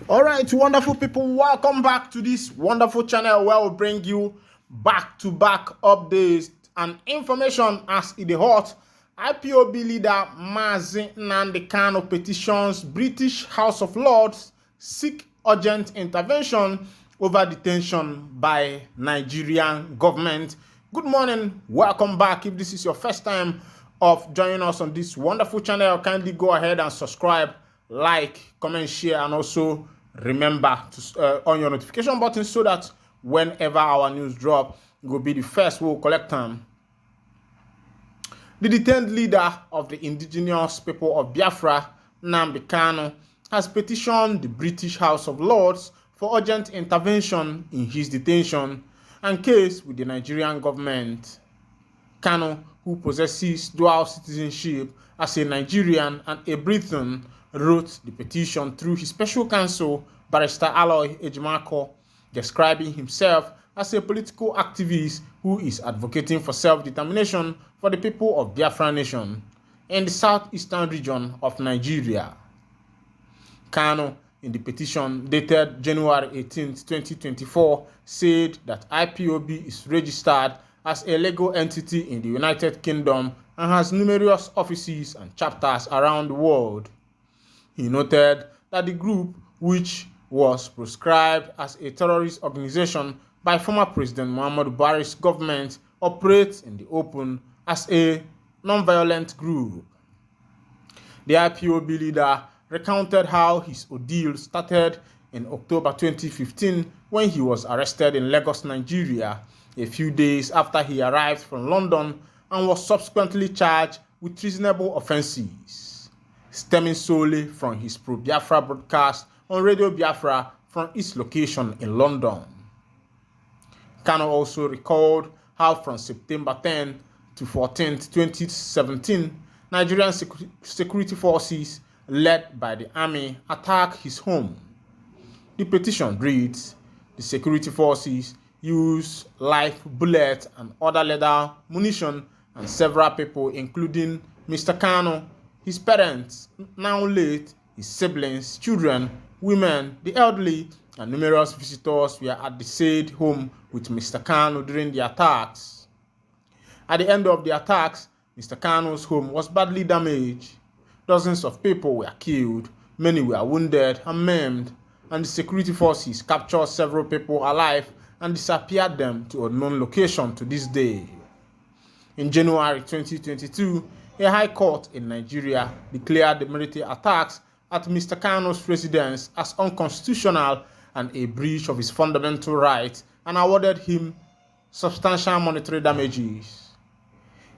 All right, wonderful people, welcome back to this wonderful channel where we bring you back-to-back updates and information as it is hot. IPOB leader Mazi Nnamdi Kanu petitions British House of Lords seek urgent intervention over detention by Nigerian government. Good morning, welcome back. If this is your first time of joining us on this wonderful channel, kindly go ahead and subscribe, like, comment, share, and also remember to on your notification button so that whenever our news drop, you will be the first. We'll collect them. The detained leader of the indigenous people of Biafra, Nnamdi Kanu, has petitioned the British House of Lords for urgent intervention in his detention and case with the Nigerian government. Kanu, who possesses dual citizenship as a Nigerian and a Briton, wrote the petition through his special counsel, Barrister Aloy Ejimako, describing himself as a political activist who is advocating for self-determination for the people of Biafra Nation in the southeastern region of Nigeria. Kanu, in the petition dated January 18, 2024, said that IPOB is registered as a legal entity in the United Kingdom and has numerous offices and chapters around the world. He noted that the group, which was proscribed as a terrorist organization by former President Muhammadu Buhari's government, operates in the open as a non-violent group. The IPOB leader recounted how his ordeal started in October 2015 when he was arrested in Lagos, Nigeria, a few days after he arrived from London and was subsequently charged with treasonable offenses, stemming solely from his pro-Biafra broadcast on Radio Biafra from its location in London. Kanu also recalled how from September 10 to 14, 2017, Nigerian security forces led by the army attacked his home. The petition reads, the security forces used live bullets and other lethal munition and several people, including Mr. Kanu, his parents, now late, his siblings, children, women, the elderly, and numerous visitors were at the said home with Mr. Kanu during the attacks. At the end of the attacks, Mr. Kanu's home was badly damaged. Dozens of people were killed, many were wounded and maimed, and the security forces captured several people alive and disappeared them to unknown location to this day. In January 2022, a high court in Nigeria declared the military attacks at Mr. Kanu's residence as unconstitutional and a breach of his fundamental rights and awarded him substantial monetary damages.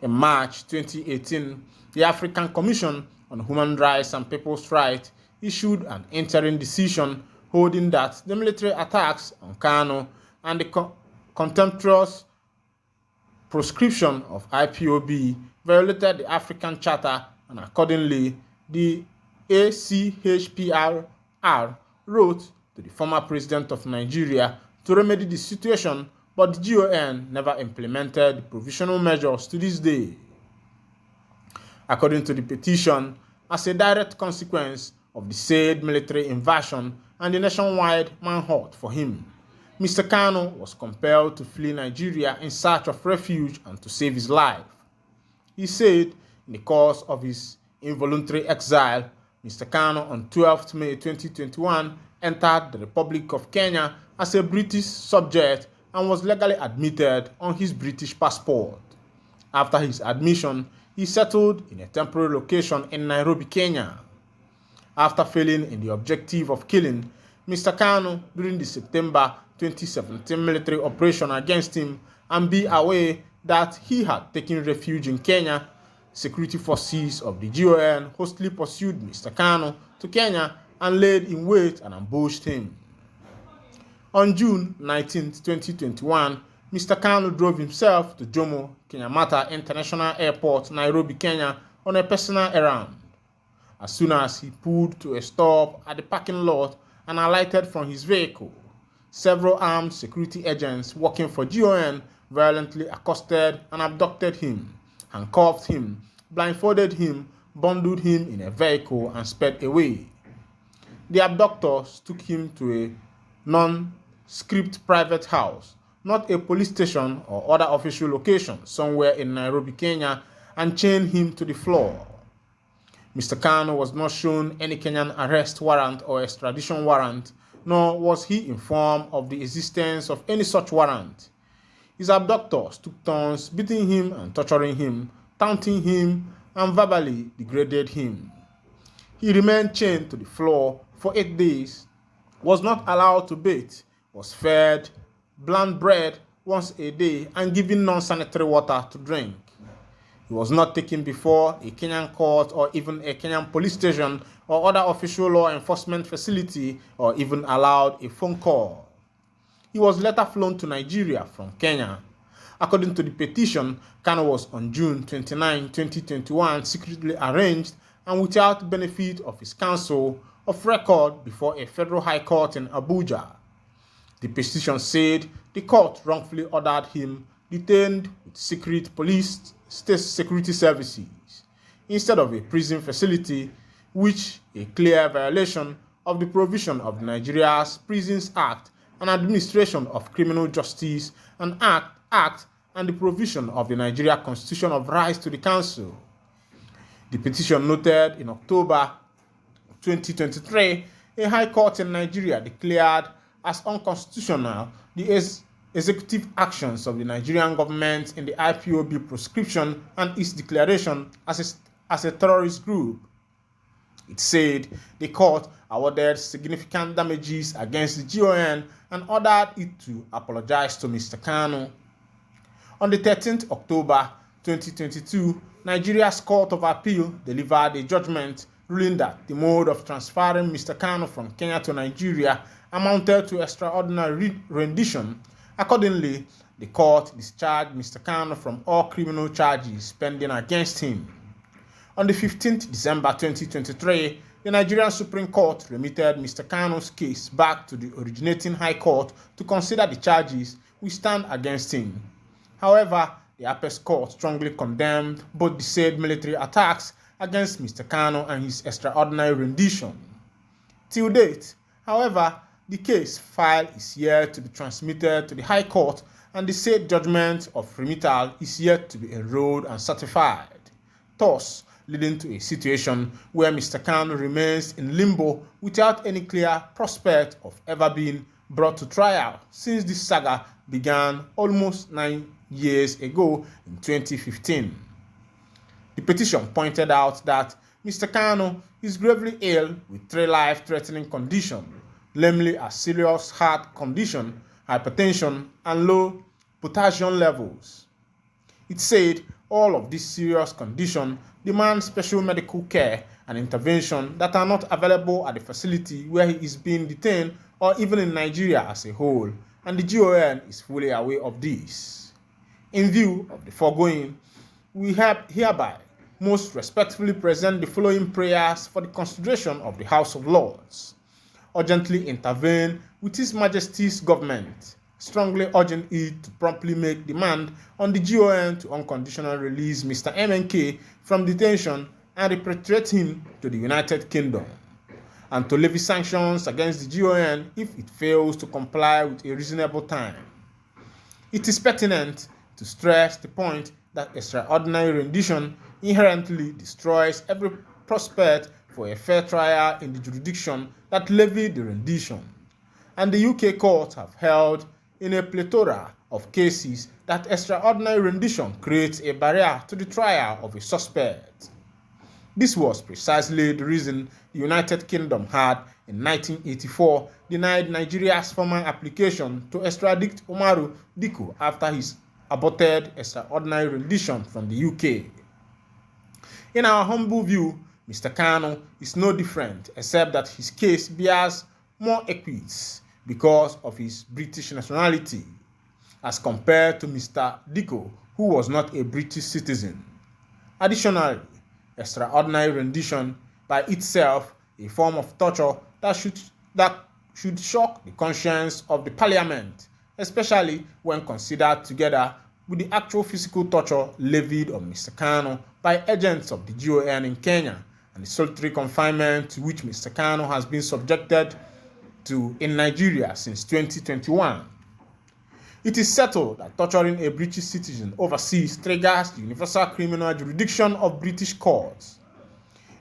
In March 2018, the African Commission on Human Rights and People's Rights issued an interim decision holding that the military attacks on Kanu and the contemptuous proscription of IPOB violated the African Charter, and accordingly, the ACHPR wrote to the former president of Nigeria to remedy the situation, but the GON never implemented the provisional measures to this day. According to the petition, as a direct consequence of the said military invasion and the nationwide manhunt for him, Mr. Kanu was compelled to flee Nigeria in search of refuge and to save his life. He said in the course of his involuntary exile, Mr. Kanu on 12 May 2021 entered the Republic of Kenya as a British subject and was legally admitted on his British passport. After his admission, he settled in a temporary location in Nairobi, Kenya. After failing in the objective of killing Mr. Kanu during the September 2017 military operation against him and be aware that he had taken refuge in Kenya, security forces of the GON hastily pursued Mr. Kanu to Kenya and laid in wait and ambushed him. On June 19, 2021, Mr. Kanu drove himself to Jomo Kenyatta International Airport, Nairobi, Kenya, on a personal errand. As soon as he pulled to a stop at the parking lot and alighted from his vehicle, several armed security agents working for GON violently accosted and abducted him, handcuffed him, blindfolded him, bundled him in a vehicle, and sped away. The abductors took him to a non-script private house, not a police station or other official location, somewhere in Nairobi, Kenya, and chained him to the floor. Mr. Kanu was not shown any Kenyan arrest warrant or extradition warrant, nor was he informed of the existence of any such warrant. His abductors took turns beating him and torturing him, taunting him, and verbally degraded him. He remained chained to the floor for 8 days, was not allowed to bathe, was fed bland bread once a day, and given non-sanitary water to drink. He was not taken before a Kenyan court or even a Kenyan police station or other official law enforcement facility, or even allowed a phone call. He was later flown to Nigeria from Kenya. According to the petition, Kanu was on June 29, 2021 secretly arraigned and without benefit of his counsel of record before a federal high court in Abuja. The petition said the court wrongfully ordered him detained with secret police state security services instead of a prison facility, which a clear violation of the provision of Nigeria's Prisons Act and Administration of Criminal Justice and Act and the provision of the Nigeria Constitution of Rights to the Council. The petition noted in October 2023, a high court in Nigeria declared as unconstitutional the executive actions of the Nigerian government in the IPOB proscription and its declaration as a terrorist group. It said the court awarded significant damages against the GON and ordered it to apologize to Mr. Kanu. On the 13th October 2022, Nigeria's Court of Appeal delivered a judgment ruling that the mode of transferring Mr. Kanu from Kenya to Nigeria amounted to extraordinary rendition. Accordingly, the court discharged Mr. Kanu from all criminal charges pending against him. On the 15th December 2023, the Nigerian Supreme Court remitted Mr. Kanu's case back to the originating High Court to consider the charges which stand against him. However, the Apex Court strongly condemned both the said military attacks against Mr. Kanu and his extraordinary rendition. Till date, however, the case file is yet to be transmitted to the High Court, and the said judgment of remittal is yet to be enrolled and certified, thus leading to a situation where Mr. Kanu remains in limbo without any clear prospect of ever being brought to trial since this saga began almost 9 years ago in 2015. The petition pointed out that Mr. Kanu is gravely ill with 3 life-threatening conditions, namely a serious heart condition, hypertension, and low potassium levels. It said all of these serious conditions demand special medical care and intervention that are not available at the facility where he is being detained or even in Nigeria as a whole, and the GON is fully aware of this. In view of the foregoing, we have hereby most respectfully present the following prayers for the consideration of the House of Lords. Urgently intervene with His Majesty's government, strongly urging it to promptly make demand on the GON to unconditionally release Mr. MNK from detention and repatriate him to the United Kingdom, and to levy sanctions against the GON if it fails to comply with a reasonable time. It is pertinent to stress the point that extraordinary rendition inherently destroys every prospect for a fair trial in the jurisdiction that levied the rendition, and the UK courts have held in a plethora of cases that extraordinary rendition creates a barrier to the trial of a suspect. This was precisely the reason the United Kingdom had, in 1984, denied Nigeria's former application to extradite Umaru Dikko after his aborted extraordinary rendition from the UK. In our humble view, Mr. Kanu is no different, except that his case bears more equities because of his British nationality, as compared to Mr. Dikko, who was not a British citizen. Additionally, extraordinary rendition by itself a form of torture that should shock the conscience of the Parliament, especially when considered together with the actual physical torture levied on Mr. Kanu by agents of the GON in Kenya and the solitary confinement to which Mr. Kanu has been subjected to in Nigeria since 2021. It is settled that torturing a British citizen overseas triggers the universal criminal jurisdiction of British courts.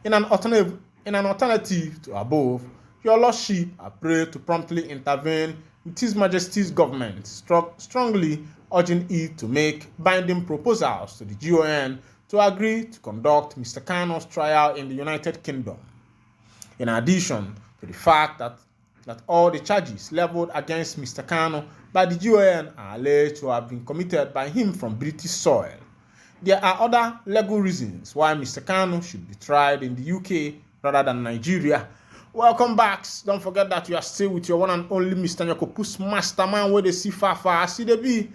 In an alternative to above, your lordship are prayed to promptly intervene with His Majesty's government, strongly urging it to make binding proposals to the GON to agree to conduct Mr. Kanu's trial in the United Kingdom. In addition to the fact that all the charges leveled against Mr. Kanu by the GON are alleged to have been committed by him from British soil, there are other legal reasons why Mr. Kanu should be tried in the UK rather than Nigeria. Welcome back. Don't forget that you are still with your one and only Mr. Nyokopus Masterman, where they see far. See the be.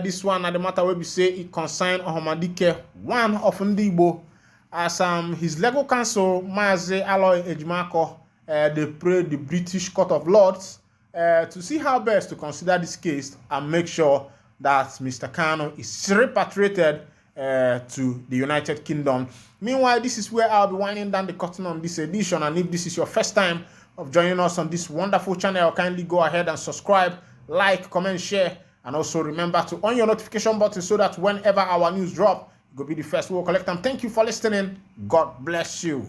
This one at the matter where we say it concern Ohomadike, one of Ndibo, as his legal counsel Maze Aloy Ejimako, they prayed the British Court of Lords to see how best to consider this case and make sure that Mr. Kanu is repatriated to the United Kingdom. Meanwhile, this is where I'll be winding down the curtain on this edition, and if this is your first time of joining us on this wonderful channel, kindly go ahead and subscribe, like, comment, share, and also remember to on your notification button so that whenever our news drop, you'll be the first. We'll collect them. Thank you for listening. God bless you.